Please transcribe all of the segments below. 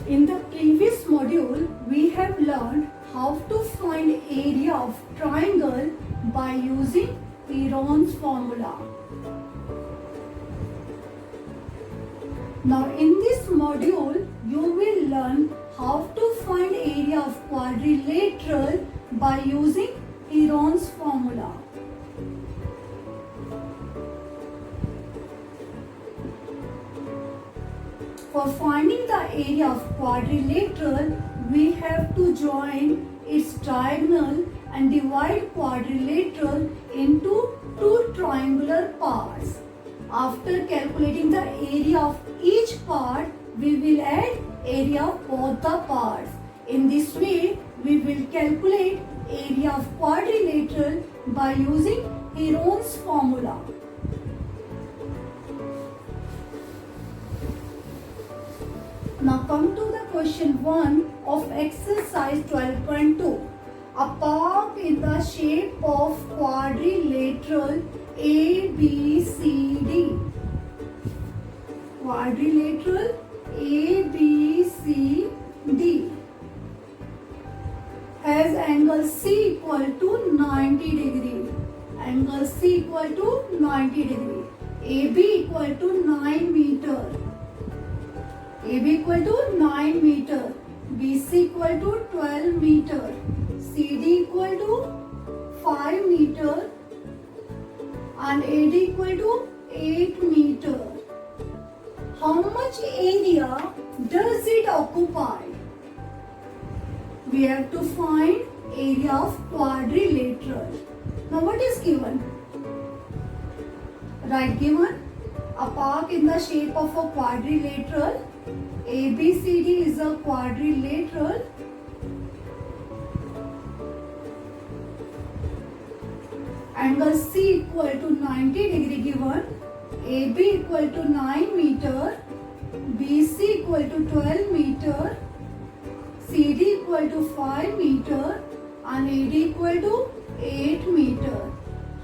In the previous module, we have learned how to find area of triangle by using Heron's formula. Now in this module, you will learn how to find area of quadrilateral by using Heron's formula. For finding the area of quadrilateral, we have to join its diagonal and divide quadrilateral into two triangular parts. After calculating the area of each part, we will add area of both the parts. In this way, we will calculate area of quadrilateral by using Heron's formula. Now come to the question 1 of exercise 12.2. A park in the shape of quadrilateral ABCD. Quadrilateral ABCD has angle C equal to 90 degree. Angle C equal to 90 degree. AB equal to 9 meter. AB equal to 9 meter, BC equal to 12 meter, CD equal to 5 meter and AD equal to 8 meter. How much area does it occupy? We have to find area of quadrilateral. Now what is given? Right, given a park in the shape of a quadrilateral. ABCD is a quadrilateral. Angle C equal to 90 degree given. AB equal to 9 meter. BC equal to 12 meter. CD equal to 5 meter. And AD equal to 8 meter.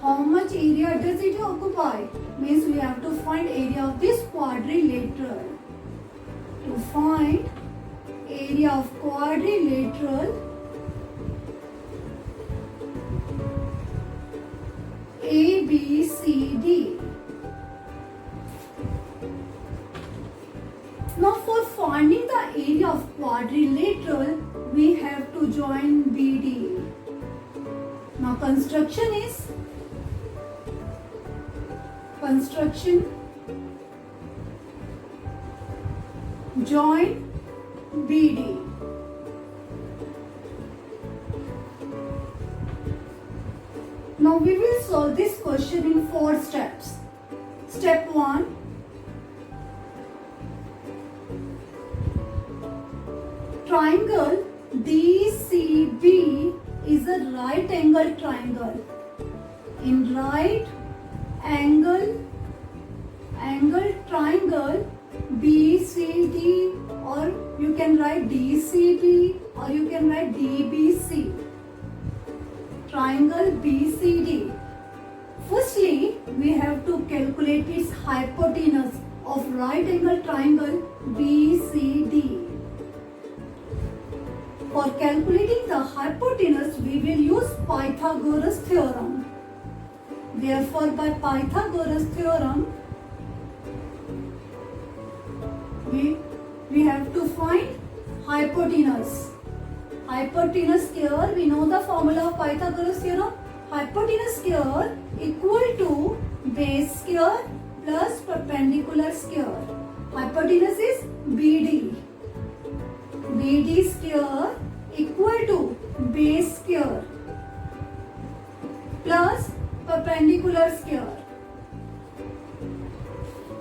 How much area does it occupy? Means we have to find area of this quadrilateral. To find area of quadrilateral, ABCD. Now for finding the area of quadrilateral, we have to join BD. Now construction join BD. Now we will solve this question in 4 steps. Step 1. Triangle DCB is a right angle triangle. In right angle triangle BCD, or you can write DCB, or you can write DBC. Triangle BCD. Firstly, we have to calculate its hypotenuse of right angle triangle BCD. For calculating the hypotenuse, we will use Pythagoras theorem. Therefore, by Pythagoras theorem, we have to find hypotenuse. Hypotenuse square, we know the formula of Pythagoras theorem. Hypotenuse square equal to base square plus perpendicular square. Hypotenuse is BD. BD square equal to base square plus perpendicular square.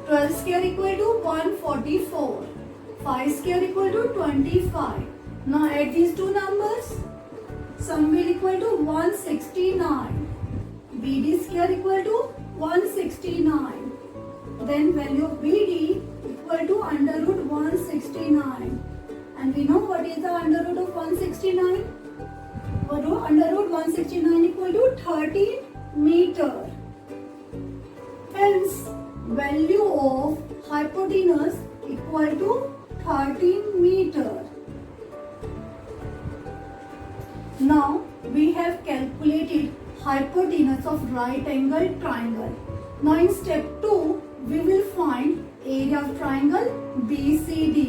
12 square equal to 144. 5 square equal to 25. Now add these two numbers. Sum will equal to 169. BD square equal to 169. Then value of BD equal to under root 169. And we know what is the under root of 169? Under root 169 equal to 13 meter. Hence, value of hypotenuse equal to 13 meter. Now we have calculated hypotenuse of right angle triangle. Now in step 2 we will find area of triangle BCD,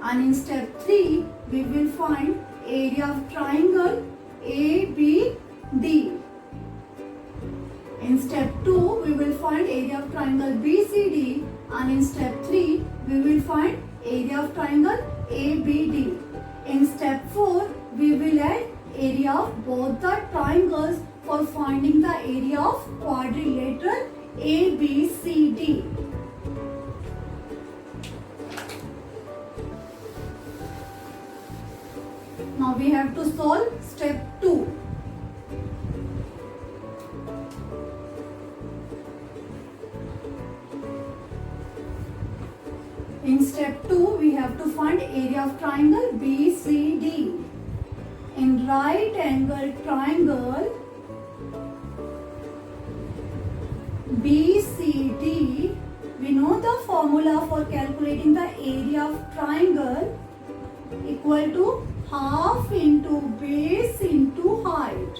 and in step 3 we will find area of triangle ABD. In step 2 we will find area of triangle BCD, and in step 3 we will find area of triangle ABD. In step 4 we will add area of both the triangles for finding the area of quadrilateral ABCD. Now we have to solve step 2. In step 2 we have to find area of triangle BCD. In right angle triangle BCD, we know the formula for calculating the area of triangle equal to half into base into height,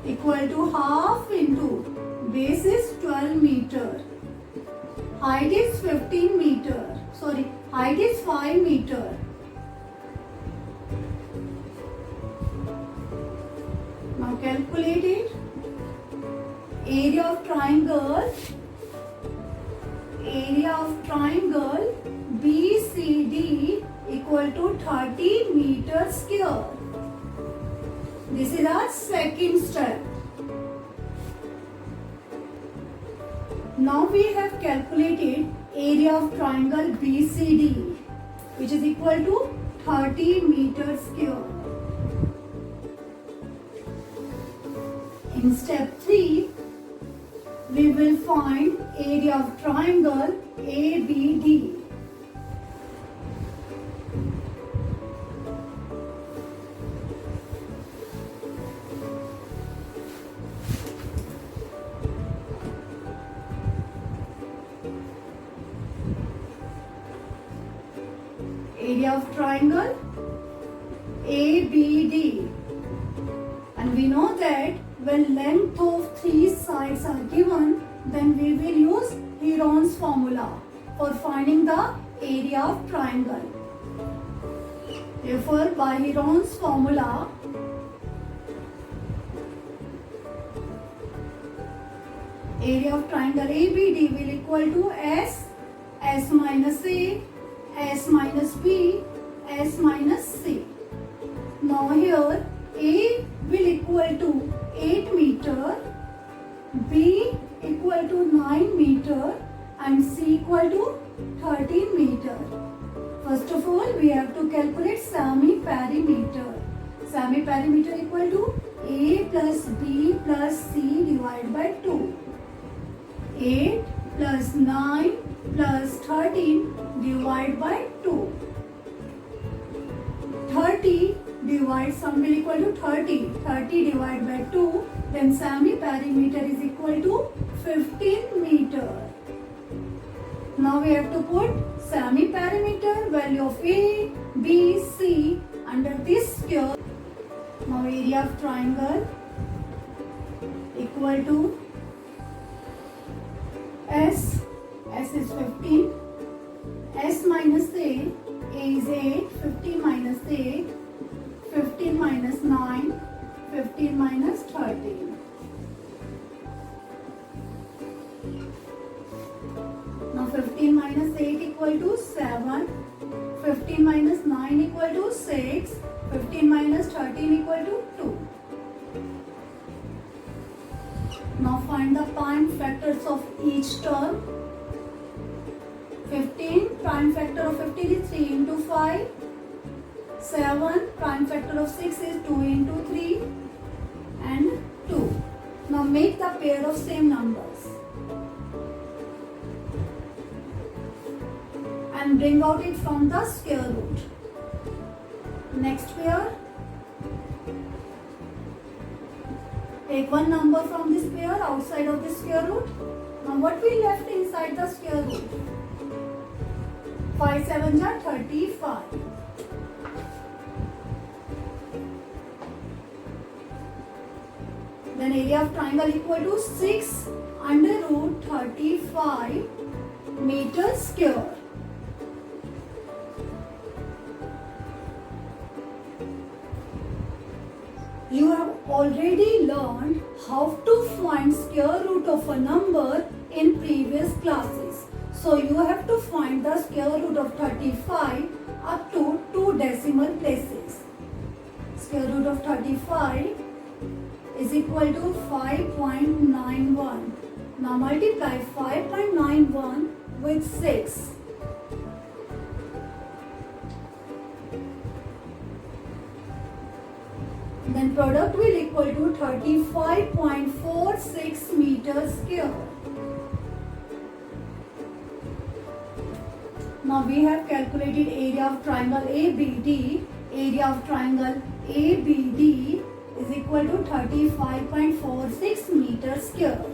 equal to half into base is 12 meter, height is 15 meter, height is 5 meter. Now calculate it. Area of triangle BCD equal to 30 meters square. This is our second step. Now we have calculated area of triangle BCD, which is equal to 30 meters square. In step 3, we will find area of triangle ABD. Area of triangle ABD, and we know that when length of 3 sides are given, then we will use Heron's formula for finding the area of triangle. Therefore, by Heron's formula, area of triangle ABD will equal to S minus A, S minus B, S minus C. Now here A will equal to 8 meter, B equal to 9 meter and C equal to 13 meter. First of all, we have to calculate semi-perimeter. Semi-perimeter equal to A plus B plus C divided by 2. 8 plus 9 plus 13 divided by 2. 30 divide sum will equal to 30. 30 divided by 2, then semi-perimeter is equal to 15 meter. Now we have to put semi-perimeter value of A, B, C under this square. Now area of triangle equal to S is 15, S minus A is 8, 15 minus 8, 15 minus 9, 15 minus 13. Now 15 minus 8 equal to 7, 15 minus 9 equal to 6, 15 minus 13 equal to 2. Now find the prime factors of each term. 15, prime factor of 15 is 3 into 5. 7, prime factor of 6 is 2 into 3 and 2. Now make the pair of same numbers and bring out it from the square root. Next pair. Take one number from this pair outside of the square root. Now what we left inside the square root? 5 7s are 35. Then area of triangle equal to 6 under root 35 meters square. You have already learned how to find square root of a number in previous classes. So you have to find the square root of 35 up to 2 decimal places. Square root of 35 is equal to 5.91. Now multiply 5.91 with 6. Then product will equal to 35.46 meters square. Now we have calculated area of triangle ABD. Area of triangle ABD is equal to 35.46 meters square.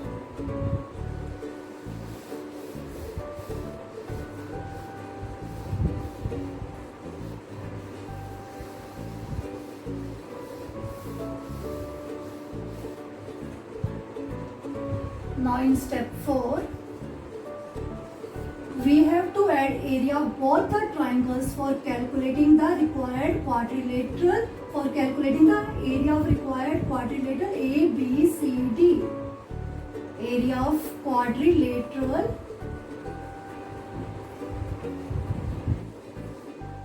Now in step 4, we have to add area of both the triangles for calculating the required quadrilateral, for calculating the area of required quadrilateral ABCD. Area of quadrilateral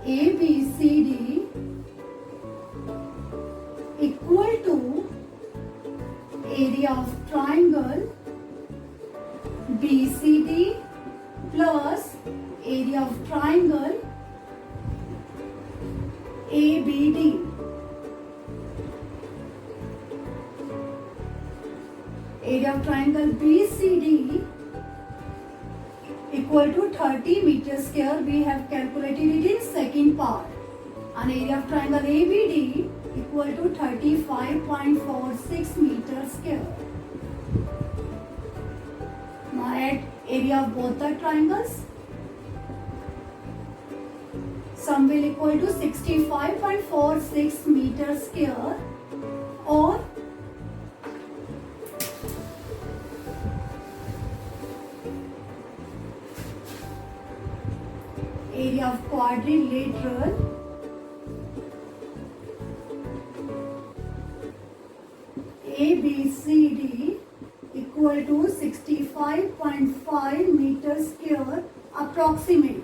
ABCD equal to area of triangle BCD plus area of triangle ABD. Area of triangle BCD equal to 30 meters square. We have calculated it in second part. And area of triangle ABD equal to 35.46 meters square. Now add area of both the triangles. Sum will equal to 65.46 meters square, or area of quadrilateral ABCD equal to 65.5 meters square approximately.